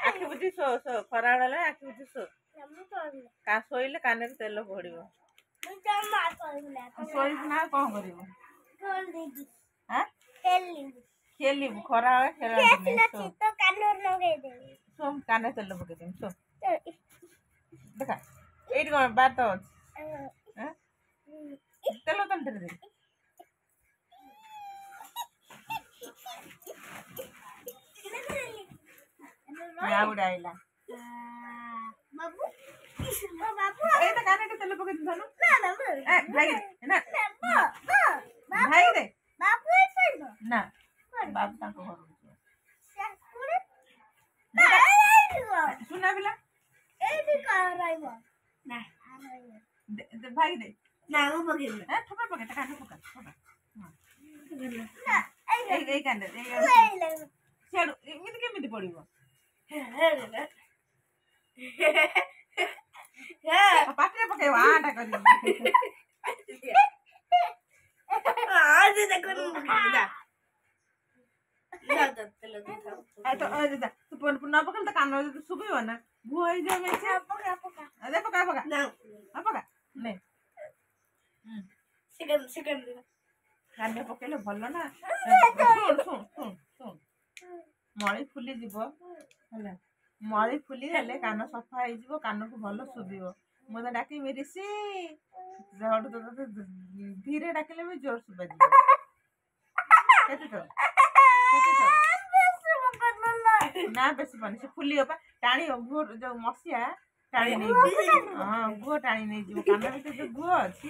आखि बुझी show show खरा बेला आखि बुझी शो का शोइले काने तेल पड़ो शोइबु ना कौन करिबु खेलिबु खरा खेलनी शो काने तेल पके देम शो देखा एइट कौन बात अच्छी तेल तम दे आइला बाबू ए त काने तेल पके दिनु ना भाई ना भाई दे बाबू ना बाबू ताको घर सुना बिला ए भी कराइबो ना भाई दे ना वो पके ए थोपा पके त काने पका हां ना ए काने ए छेडु इमिति केमिति पडिबो पाटे पके आटा करी आज देखो तू न पकड़ तो कान सुबह ना भू हो जाए अरे पका पका ना पका ले सेकंड कान पकेले भल ना सुन सुन सुन सुन मळी फुली जीव है मळी फुली गले कान सफा हो कान को भल शुभिव मुझे डाक मेरिसी धीरे डाकिले भी जोर शुभा ना बेस पानी से फुली टाणी गुह जो मसीहा टाणी नहीं हाँ गुह टाणी नहीं जीव कान भीतर जो गुह अच्छी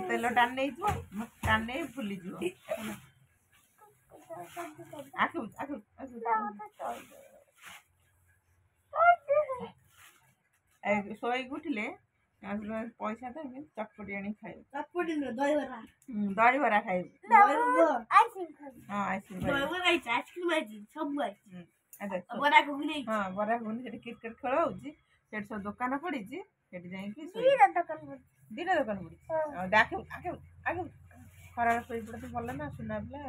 तेल टाणी नहीं टाणी नहीं फुली जीव आखु आखु शोई उठिले पैसा तो चटपटी आनी खाए चटपटी दही बरा खाए बरा घुगनी क्रिकेट खेल हो सब दुकान पड़ी दीटा दुकान पड़ी आगे आगे आगे खरा शोई पड़े तो भल ना सुना पिला